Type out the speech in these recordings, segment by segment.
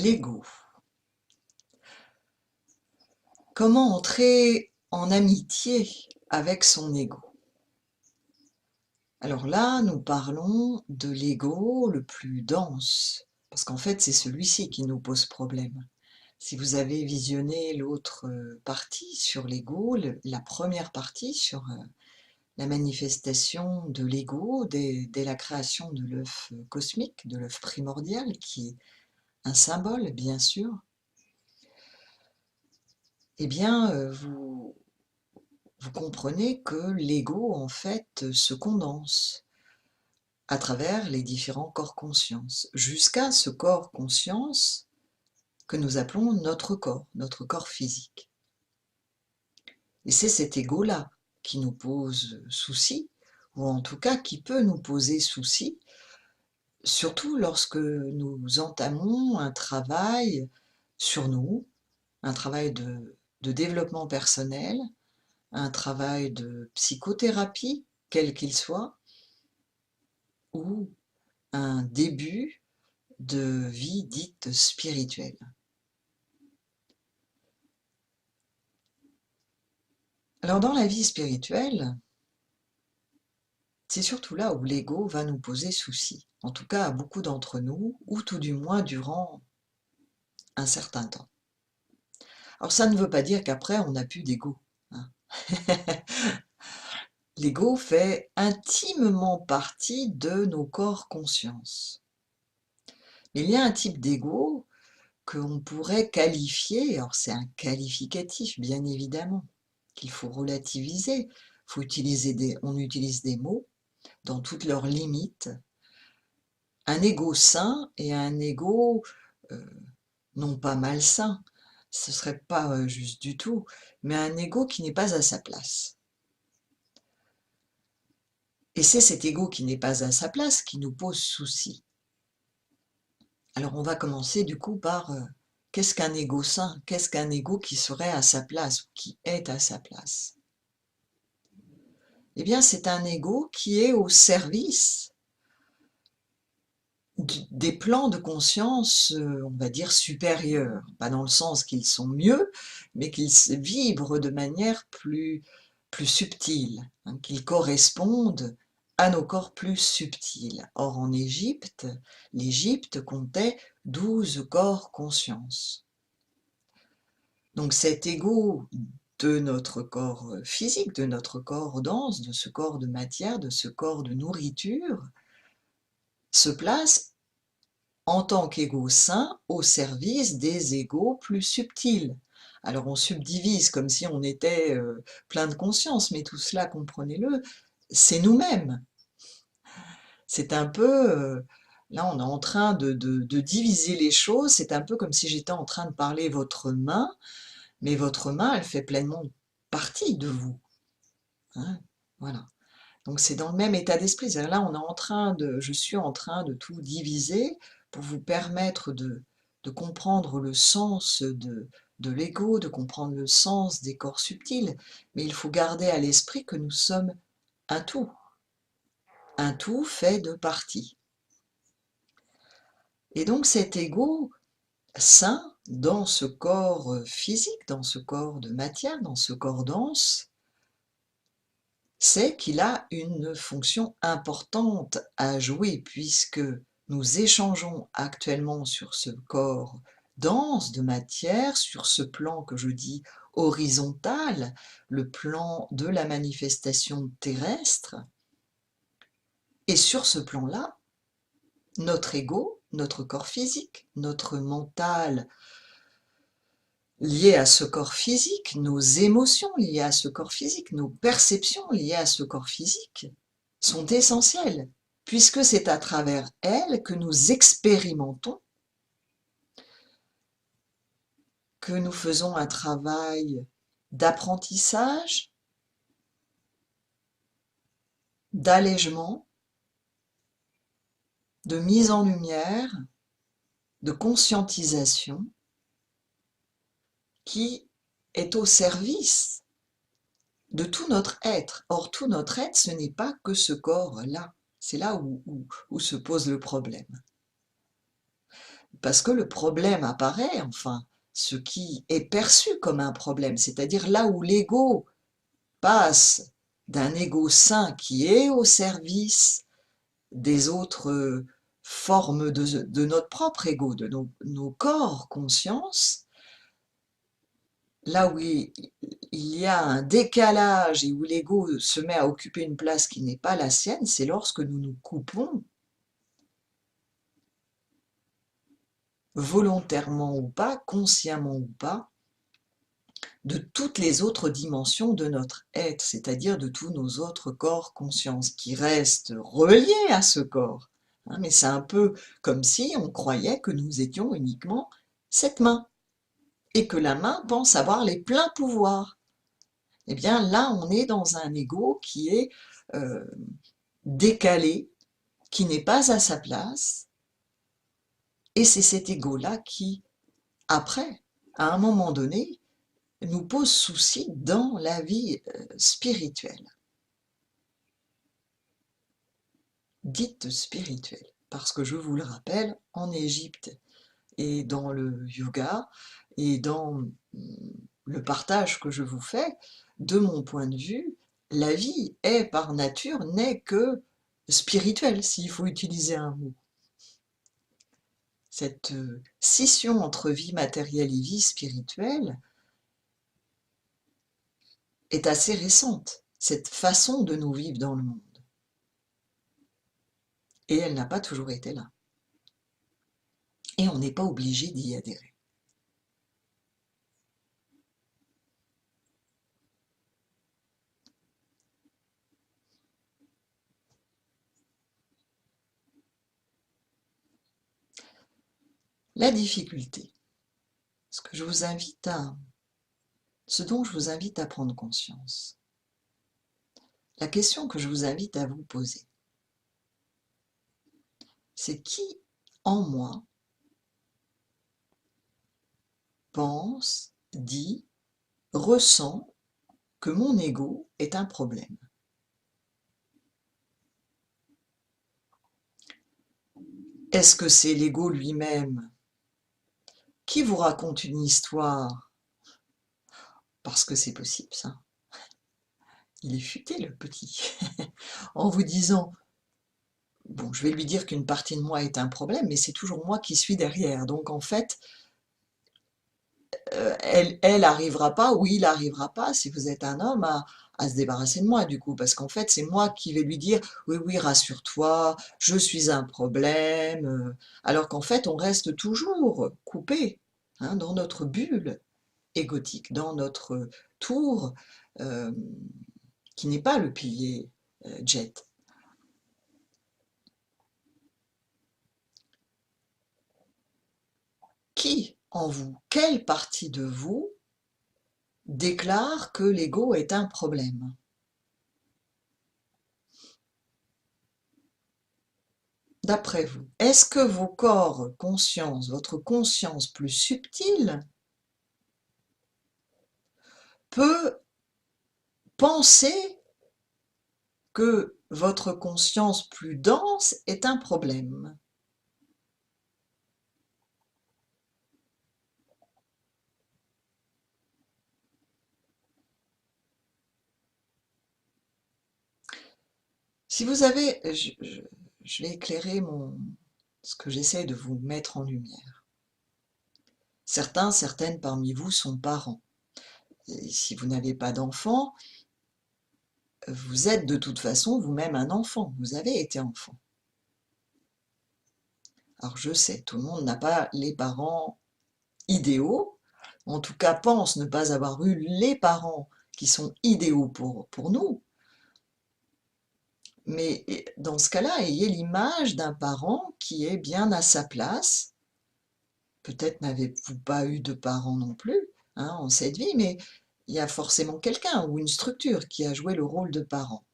L'ego. Comment entrer en amitié avec son ego? Alors là, nous parlons de l'ego le plus dense, parce qu'en fait, c'est celui-ci qui nous pose problème. Si vous avez visionné l'autre partie sur l'ego, la première partie sur la manifestation de l'ego dès la création de l'œuf cosmique, de l'œuf primordial, qui est un symbole, bien sûr, eh bien, vous comprenez que l'ego, en fait, se condense à travers les différents corps conscience, jusqu'à ce corps conscience que nous appelons notre corps physique. Et c'est cet ego-là qui nous pose souci, ou en tout cas qui peut nous poser souci, surtout lorsque nous entamons un travail sur nous, un travail de développement personnel, un travail de psychothérapie, quel qu'il soit, ou un début de vie dite spirituelle. Alors dans la vie spirituelle, c'est surtout là où l'ego va nous poser souci, en tout cas à beaucoup d'entre nous, ou tout du moins durant un certain temps. Alors ça ne veut pas dire qu'après on n'a plus d'ego, hein. L'ego fait intimement partie de nos corps conscience. Mais il y a un type d'ego qu'on pourrait qualifier, alors c'est un qualificatif bien évidemment, qu'il faut relativiser, on utilise des mots dans toutes leurs limites, un ego sain et un ego non pas malsain, ce serait pas juste du tout, mais un ego qui n'est pas à sa place. Et c'est cet ego qui n'est pas à sa place qui nous pose souci. Alors on va commencer du coup par qu'est-ce qu'un ego sain? Qu'est-ce qu'un ego qui serait à sa place ou qui est à sa place? Eh bien c'est un ego qui est au service des plans de conscience, on va dire supérieurs, pas dans le sens qu'ils sont mieux, mais qu'ils vibrent de manière plus subtile, hein, qu'ils correspondent à nos corps plus subtils. Or en Égypte, l'Égypte comptait 12 corps conscience. Donc cet ego de notre corps physique, de notre corps dense, de ce corps de matière, de ce corps de nourriture, se place en tant qu'ego sain au service des égos plus subtils. Alors on subdivise comme si on était plein de conscience, mais tout cela, comprenez-le, c'est nous-mêmes. C'est un peu, là on est en train de diviser les choses, c'est un peu comme si j'étais en train de parler votre main, mais votre main, elle fait pleinement partie de vous, hein, voilà. Donc c'est dans le même état d'esprit. Là, je suis en train de tout diviser pour vous permettre de comprendre le sens de l'ego, de comprendre le sens des corps subtils. Mais il faut garder à l'esprit que nous sommes un tout fait de parties. Et donc cet ego sain, dans ce corps physique, dans ce corps de matière, dans ce corps dense, c'est qu'il a une fonction importante à jouer puisque nous échangeons actuellement sur ce corps dense de matière, sur ce plan que je dis horizontal, le plan de la manifestation terrestre, et sur ce plan-là, notre ego, notre corps physique, notre mental liées à ce corps physique, nos émotions liées à ce corps physique, nos perceptions liées à ce corps physique sont essentielles, puisque c'est à travers elles que nous expérimentons, que nous faisons un travail d'apprentissage, d'allègement, de mise en lumière, de conscientisation, qui est au service de tout notre être. Or, tout notre être, ce n'est pas que ce corps-là. C'est là où se pose le problème. parce que le problème apparaît, enfin, ce qui est perçu comme un problème, c'est-à-dire là où l'ego passe d'un ego sain qui est au service des autres formes de notre propre ego, de nos corps conscience, là où il y a un décalage et où l'ego se met à occuper une place qui n'est pas la sienne, c'est lorsque nous nous coupons, volontairement ou pas, consciemment ou pas, de toutes les autres dimensions de notre être, c'est-à-dire de tous nos autres corps conscience, qui restent reliés à ce corps. Hein, mais c'est un peu comme si on croyait que nous étions uniquement cette main, et que la main pense avoir les pleins pouvoirs. Eh bien là, on est dans un ego qui est euh, décalé, qui n'est pas à sa place, et c'est cet ego-là qui, après, à un moment donné, nous pose souci dans la vie spirituelle, dite spirituelle. Parce que je vous le rappelle, en Égypte et dans le yoga et dans le partage que je vous fais, de mon point de vue, la vie est par nature n'est que spirituelle, s'il faut utiliser un mot. Cette scission entre vie matérielle et vie spirituelle est assez récente, cette façon de nous vivre dans le monde. Et elle n'a pas toujours été là. Et on n'est pas obligé d'y adhérer. La difficulté, ce dont je vous invite à prendre conscience, la question que je vous invite à vous poser, c'est qui en moi pense, dit, ressent que mon ego est un problème? Est-ce que c'est l'ego lui-même qui vous raconte une histoire? Parce que c'est possible, ça. Il est futé, le petit. En vous disant, bon, je vais lui dire qu'une partie de moi est un problème, mais c'est toujours moi qui suis derrière. Donc, en fait, elle arrivera pas, ou il arrivera pas, si vous êtes un homme, à se débarrasser de moi, du coup. Parce qu'en fait, c'est moi qui vais lui dire, oui, oui, rassure-toi, je suis un problème. Alors qu'en fait, on reste toujours coupé, hein, dans notre bulle égotique, dans notre tour, euh, qui n'est pas le pilier jet. Qui en vous, quelle partie de vous déclare que l'ego est un problème? D'après vous, est-ce que vos corps conscience, votre conscience plus subtile, peut penser que votre conscience plus dense est un problème? Si vous avez, je vais éclairer ce que j'essaie de vous mettre en lumière. Certains, certaines parmi vous sont parents. Et si vous n'avez pas d'enfant, vous êtes de toute façon vous-même un enfant, vous avez été enfant. Alors je sais, tout le monde n'a pas les parents idéaux, en tout cas pense ne pas avoir eu les parents qui sont idéaux pour nous, mais dans ce cas-là, ayez l'image d'un parent qui est bien à sa place. Peut-être n'avez-vous pas eu de parents non plus, hein, en cette vie, mais il y a forcément quelqu'un ou une structure qui a joué le rôle de parent.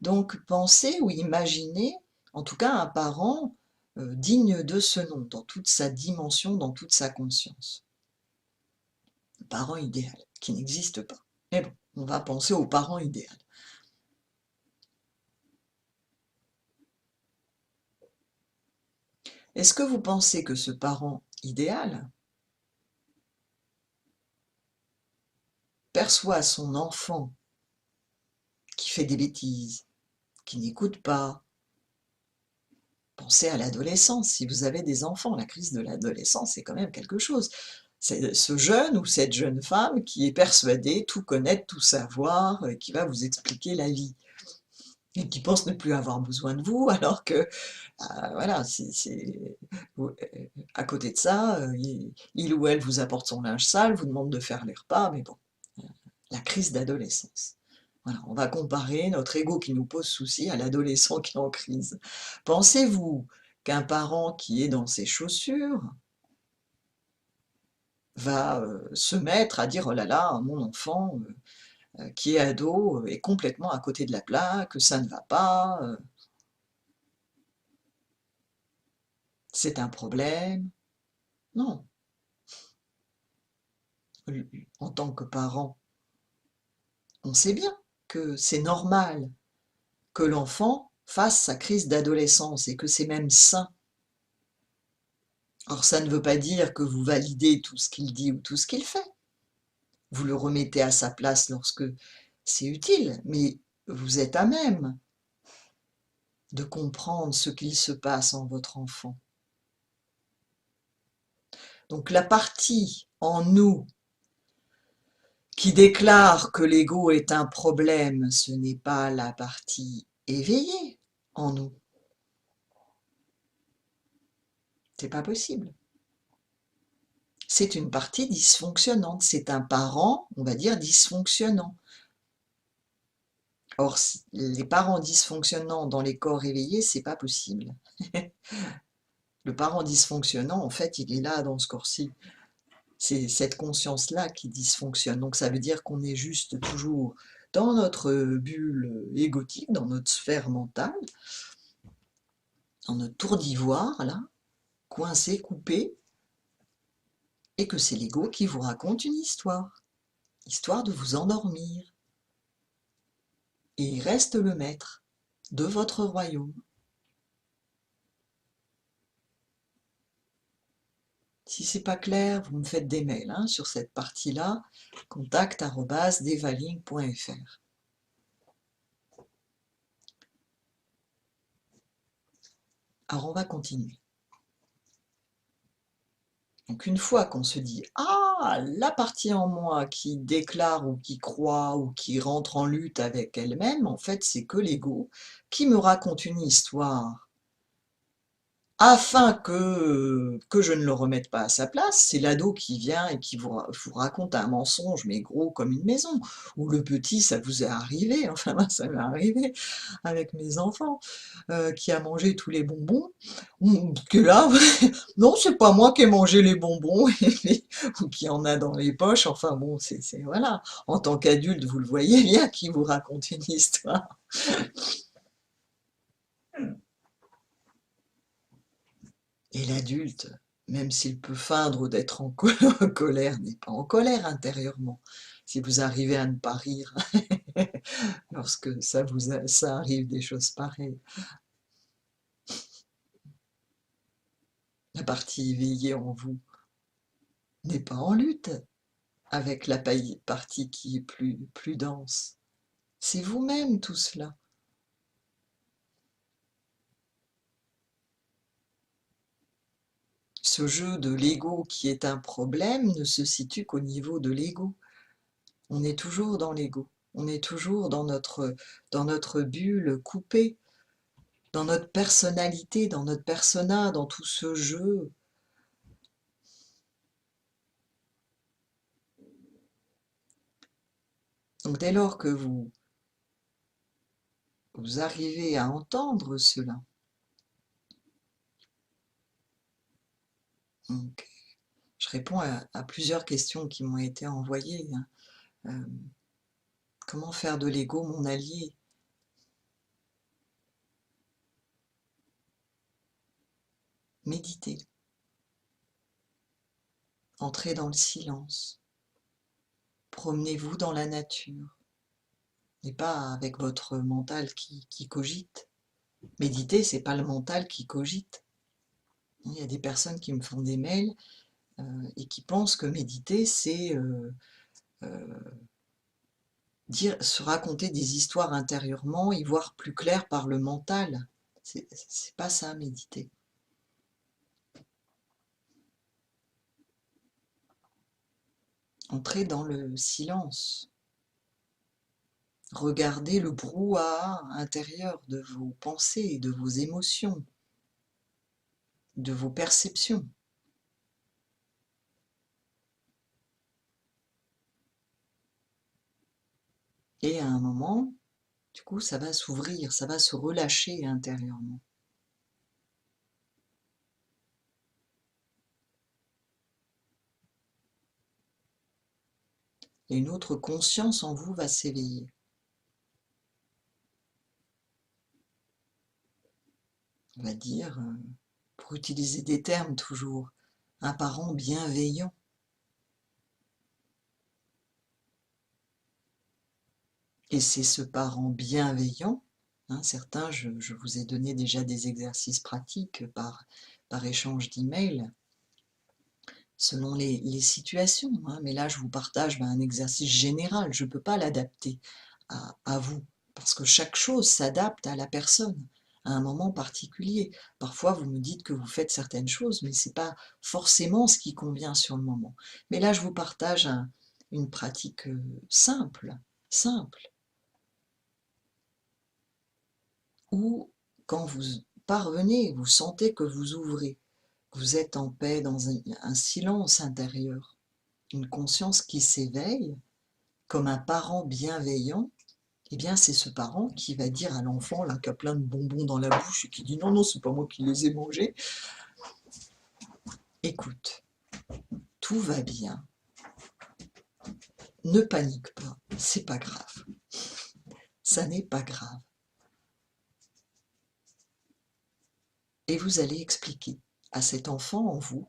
Donc pensez ou imaginez, en tout cas, un parent digne de ce nom, dans toute sa dimension, dans toute sa conscience. Un parent idéal, qui n'existe pas. Mais bon, on va penser au parent idéal. Est-ce que vous pensez que ce parent idéal perçoit son enfant qui fait des bêtises, qui n'écoute pas? Pensez à l'adolescence, si vous avez des enfants, la crise de l'adolescence, c'est quand même quelque chose. C'est ce jeune ou cette jeune femme qui est persuadée tout connaître, tout savoir, qui va vous expliquer la vie et qui pense ne plus avoir besoin de vous alors que, voilà, à côté de ça, il ou elle vous apporte son linge sale, vous demande de faire les repas, mais bon, la crise d'adolescence. Voilà, on va comparer notre ego qui nous pose souci à l'adolescent qui est en crise. Pensez-vous qu'un parent qui est dans ses chaussures va se mettre à dire: «Oh là là, mon enfant qui est ado est complètement à côté de la plaque, ça ne va pas, c'est un problème». Non, en tant que parent, on sait bien que c'est normal que l'enfant fasse sa crise d'adolescence et que c'est même sain. Or ça ne veut pas dire que vous validez tout ce qu'il dit ou tout ce qu'il fait. Vous le remettez à sa place lorsque c'est utile, mais vous êtes à même de comprendre ce qu'il se passe en votre enfant. Donc la partie en nous qui déclare que l'ego est un problème, ce n'est pas la partie éveillée en nous. C'est pas possible. C'est une partie dysfonctionnante, c'est un parent, on va dire, dysfonctionnant. Or, les parents dysfonctionnants dans les corps éveillés, c'est pas possible. Le parent dysfonctionnant, en fait, il est là dans ce corps-ci. C'est cette conscience-là qui dysfonctionne. Donc ça veut dire qu'on est juste toujours dans notre bulle égotique, dans notre sphère mentale, dans notre tour d'ivoire, là, coincé, coupé, et que c'est l'ego qui vous raconte une histoire de vous endormir. Et il reste le maître de votre royaume. Si c'est pas clair, vous me faites des mails hein, sur cette partie-là, contact@devaling.fr. Alors on va continuer. Donc une fois qu'on se dit « Ah, la partie en moi qui déclare ou qui croit ou qui rentre en lutte avec elle-même, en fait c'est que l'ego qui me raconte une histoire afin que je ne le remette pas à sa place, c'est l'ado qui vient et qui vous raconte un mensonge, mais gros comme une maison. Ou le petit, ça vous est arrivé, enfin moi ça m'est arrivé avec mes enfants, qui a mangé tous les bonbons, que là, non c'est pas moi qui ai mangé les bonbons, ou qui en a dans les poches, enfin bon, voilà. En tant qu'adulte, vous le voyez bien qui vous raconte une histoire. Et l'adulte, même s'il peut feindre d'être en colère, n'est pas en colère intérieurement. Si vous arrivez à ne pas rire lorsque ça arrive des choses pareilles. La partie éveillée en vous n'est pas en lutte avec la partie qui est plus dense. C'est vous-même tout cela. Ce jeu de l'ego qui est un problème ne se situe qu'au niveau de l'ego. On est toujours dans l'ego. On est toujours dans notre bulle coupée, dans notre personnalité, dans notre persona, dans tout ce jeu. Donc dès lors que vous arrivez à entendre cela, donc, je réponds à plusieurs questions qui m'ont été envoyées. Hein. Comment faire de l'ego mon allié? Méditez. Entrez dans le silence. Promenez-vous dans la nature. Et pas avec votre mental qui cogite. Méditer, c'est pas le mental qui cogite. Il y a des personnes qui me font des mails et qui pensent que méditer, c'est se raconter des histoires intérieurement, y voir plus clair par le mental. C'est pas ça, méditer. Entrez dans le silence. Regardez le brouhaha intérieur de vos pensées, de vos émotions, de vos perceptions. Et à un moment, du coup, ça va s'ouvrir, ça va se relâcher intérieurement. Et une autre conscience en vous va s'éveiller. On va dire, pour utiliser des termes toujours, un parent bienveillant. Et c'est ce parent bienveillant, hein, certains, je vous ai donné déjà des exercices pratiques par échange d'emails, selon les situations, hein, mais là je vous partage un exercice général, je ne peux pas l'adapter à vous, parce que chaque chose s'adapte à la personne, à un moment particulier. Parfois vous me dites que vous faites certaines choses, mais ce n'est pas forcément ce qui convient sur le moment. Mais là je vous partage une pratique simple, où quand vous parvenez, vous sentez que vous ouvrez, vous êtes en paix dans un silence intérieur, une conscience qui s'éveille, comme un parent bienveillant, eh bien c'est ce parent qui va dire à l'enfant là qui a plein de bonbons dans la bouche et qui dit non, non, c'est pas moi qui les ai mangés, écoute, tout va bien, ne panique pas, c'est pas grave, ça n'est pas grave. Et vous allez expliquer à cet enfant en vous,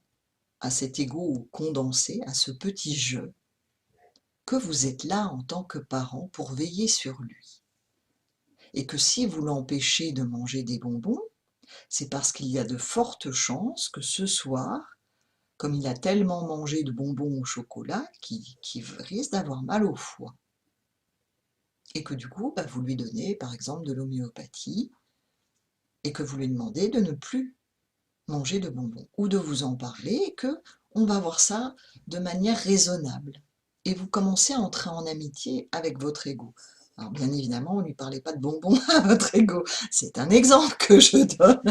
à cet ego condensé, à ce petit je, que vous êtes là en tant que parent pour veiller sur lui. Et que si vous l'empêchez de manger des bonbons, c'est parce qu'il y a de fortes chances que ce soir, comme il a tellement mangé de bonbons au chocolat, qu'il risque d'avoir mal au foie. Et que du coup, vous lui donnez par exemple de l'homéopathie et que vous lui demandez de ne plus manger de bonbons ou de vous en parler et que on va voir ça de manière raisonnable. Et vous commencez à entrer en amitié avec votre ego. Alors bien évidemment, ne lui parlez pas de bonbons à votre ego. C'est un exemple que je donne.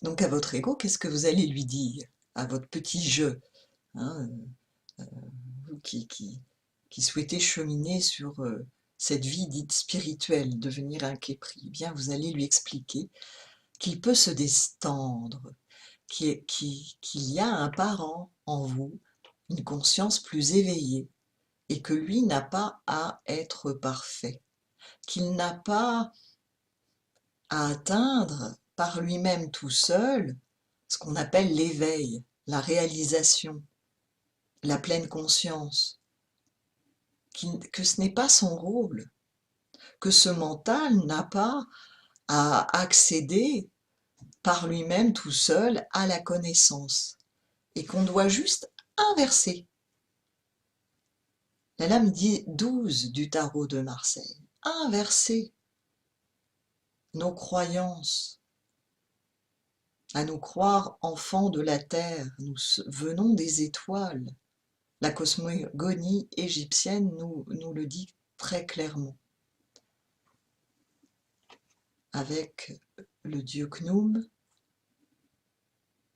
Donc à votre ego, qu'est-ce que vous allez lui dire? À votre petit je, hein, vous qui souhaitez cheminer sur cette vie dite spirituelle, devenir un képri, eh bien vous allez lui expliquer qu'il peut se détendre, qu'il y a un parent en vous, une conscience plus éveillée, et que lui n'a pas à être parfait, qu'il n'a pas à atteindre par lui-même tout seul ce qu'on appelle l'éveil, la réalisation, la pleine conscience, que ce n'est pas son rôle, que ce mental n'a pas à accéder par lui-même tout seul à la connaissance, et qu'on doit juste inverser. La lame dit 12 du tarot de Marseille. Inverser nos croyances, à nous croire enfants de la terre, nous venons des étoiles. La cosmogonie égyptienne nous le dit très clairement. Avec le dieu Khnum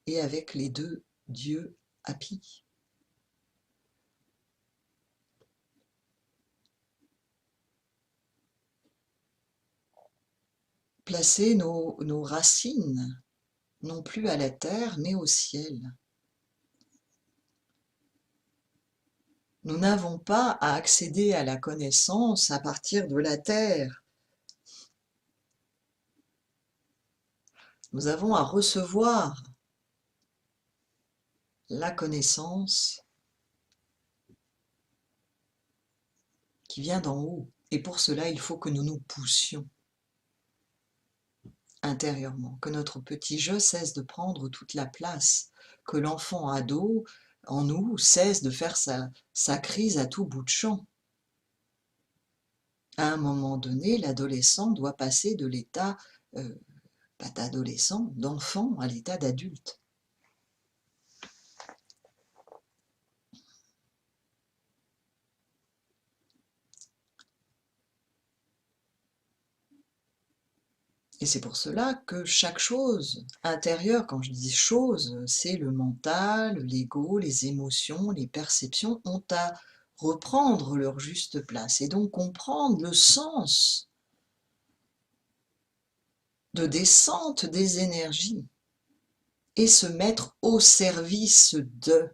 et avec les deux dieux Hapi. Placer nos racines, non plus à la terre, mais au ciel. Nous n'avons pas à accéder à la connaissance à partir de la terre. Nous avons à recevoir la connaissance qui vient d'en haut. Et pour cela, il faut que nous nous poussions. intérieurement, que notre petit je cesse de prendre toute la place, que l'enfant ado en nous cesse de faire sa crise à tout bout de champ. À un moment donné, l'adolescent doit passer de l'état d'adolescent, d'enfant, à l'état d'adulte. Et c'est pour cela que chaque chose intérieure, quand je dis chose, c'est le mental, l'ego, les émotions, les perceptions, ont à reprendre leur juste place et donc comprendre le sens de descente des énergies et se mettre au service de,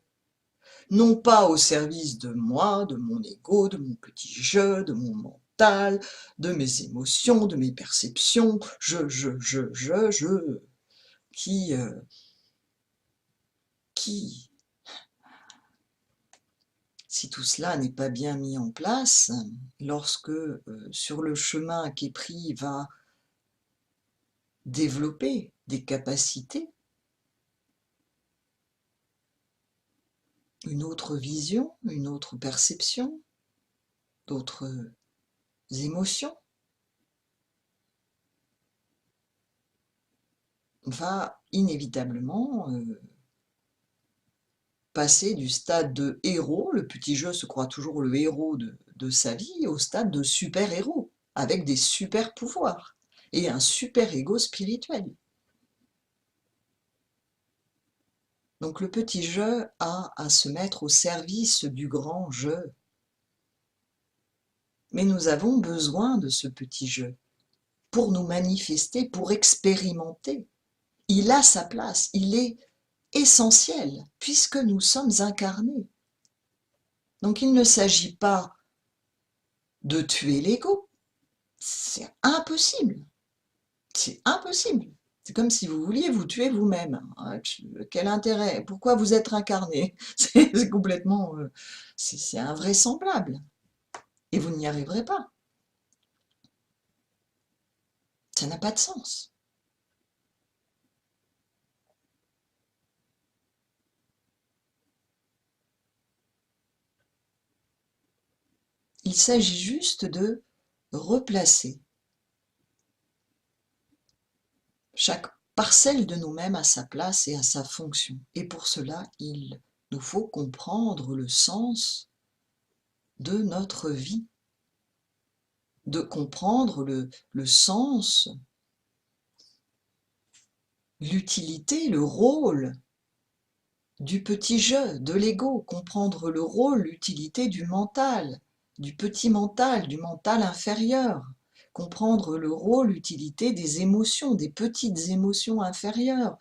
non pas au service de moi, de mon ego, de mon petit je, de mon mental, de mes émotions, de mes perceptions, qui, si tout cela n'est pas bien mis en place, lorsque sur le chemin qui est pris va développer des capacités, une autre vision, une autre perception, d'autres émotions, va inévitablement passer du stade de héros, le petit je se croit toujours le héros de sa vie, au stade de super-héros, avec des super-pouvoirs et un super-ego spirituel. Donc le petit je a à se mettre au service du grand je. Mais nous avons besoin de ce petit je pour nous manifester, pour expérimenter. Il a sa place, il est essentiel puisque nous sommes incarnés. Donc il ne s'agit pas de tuer l'ego, c'est impossible, c'est impossible. C'est comme si vous vouliez vous tuer vous-même. Quel intérêt? Pourquoi vous êtes incarné? C'est complètement... c'est invraisemblable. Et vous n'y arriverez pas. Ça n'a pas de sens. Il s'agit juste de replacer chaque parcelle de nous-mêmes à sa place et à sa fonction. Et pour cela, il nous faut comprendre le sens de notre vie, de comprendre le sens, l'utilité, le rôle du petit je, de l'ego, comprendre le rôle, l'utilité du mental, du petit mental, du mental inférieur, comprendre le rôle, l'utilité des émotions, des petites émotions inférieures,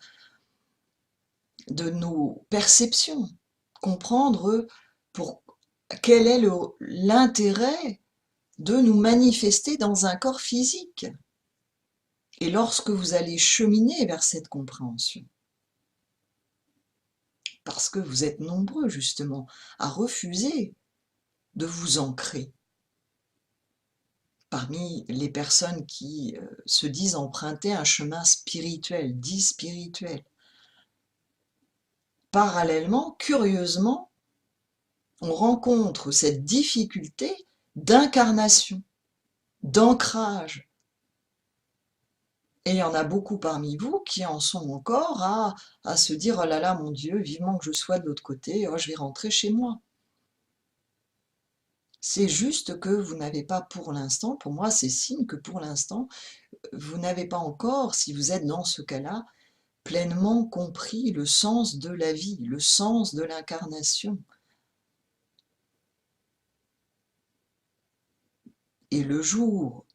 de nos perceptions, comprendre pour quel est l'intérêt de nous manifester dans un corps physique. Et lorsque vous allez cheminer vers cette compréhension, parce que vous êtes nombreux justement à refuser de vous ancrer parmi les personnes qui se disent emprunter un chemin spirituel, dit spirituel. Parallèlement, curieusement, on rencontre cette difficulté d'incarnation, d'ancrage. Et il y en a beaucoup parmi vous qui en sont encore à se dire « Oh là là, mon Dieu, vivement que je sois de l'autre côté, oh, je vais rentrer chez moi ». C'est juste que vous n'avez pas pour l'instant, pour moi c'est signe que pour l'instant, vous n'avez pas encore, si vous êtes dans ce cas-là, pleinement compris le sens de la vie, le sens de l'incarnation. Et le jour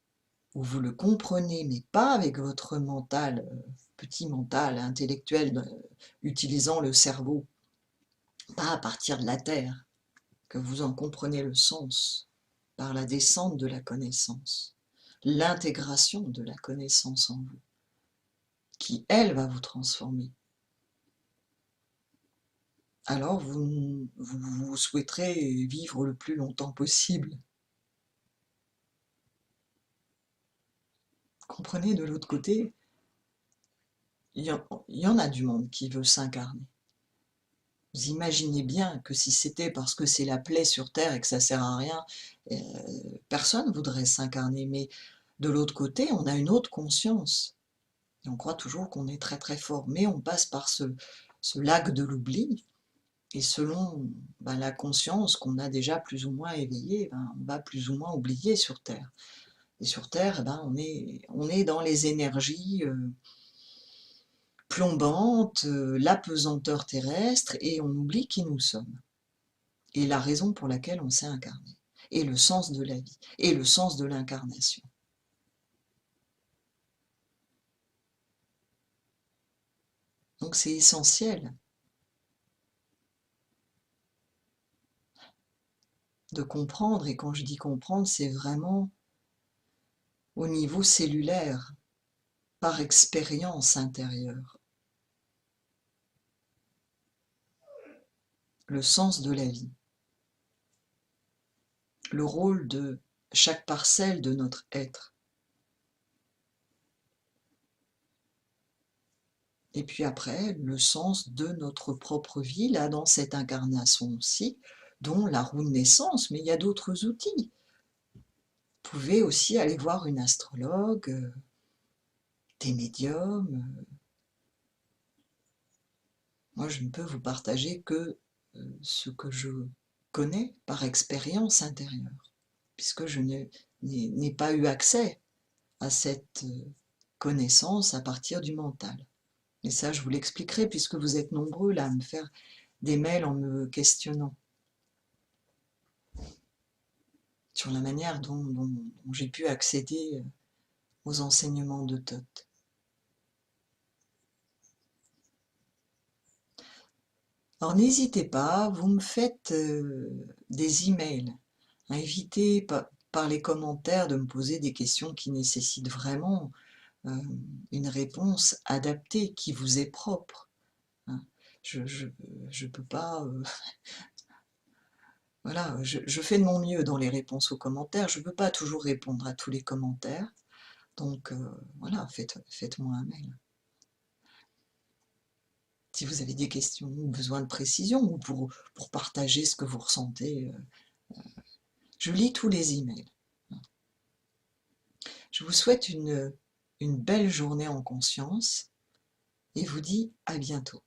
où vous le comprenez, mais pas avec votre mental, petit mental intellectuel, utilisant le cerveau, pas à partir de la terre, que vous en comprenez le sens, par la descente de la connaissance, l'intégration de la connaissance en vous, qui, elle, va vous transformer. Alors vous souhaiterez vivre le plus longtemps possible. Comprenez, de l'autre côté, il y en a du monde qui veut s'incarner. Vous imaginez bien que si c'était parce que c'est la plaie sur terre et que ça sert à rien, euh, personne voudrait s'incarner. Mais de l'autre côté, on a une autre conscience. Et on croit toujours qu'on est très très fort. Mais on passe par ce lac de l'oubli. Et selon la conscience qu'on a déjà plus ou moins éveillée, on va plus ou moins oublier sur Terre. Et sur Terre, on est dans les énergies plombantes, la pesanteur terrestre, et on oublie qui nous sommes. Et la raison pour laquelle on s'est incarné. Et le sens de la vie. Et le sens de l'incarnation. Donc c'est essentiel de comprendre, et quand je dis comprendre, c'est vraiment au niveau cellulaire, par expérience intérieure. Le sens de la vie, le rôle de chaque parcelle de notre être. Et puis après, le sens de notre propre vie, là, dans cette incarnation aussi, dont la roue de naissance, mais il y a d'autres outils. Vous pouvez aussi aller voir une astrologue, des médiums. Moi, je ne peux vous partager que ce que je connais par expérience intérieure, puisque je n'ai pas eu accès à cette connaissance à partir du mental. Et ça, je vous l'expliquerai, puisque vous êtes nombreux là à me faire des mails en me questionnant sur la manière dont j'ai pu accéder aux enseignements de Thoth. Alors n'hésitez pas, vous me faites des emails. Évitez par les commentaires de me poser des questions qui nécessitent vraiment une réponse adaptée, qui vous est propre. Hein. Je peux pas... voilà, je fais de mon mieux dans les réponses aux commentaires. Je ne peux pas toujours répondre à tous les commentaires. Donc voilà, faites-moi un mail. Si vous avez des questions ou besoin de précision, ou pour partager ce que vous ressentez, je lis tous les emails. Je vous souhaite une belle journée en conscience et vous dis à bientôt.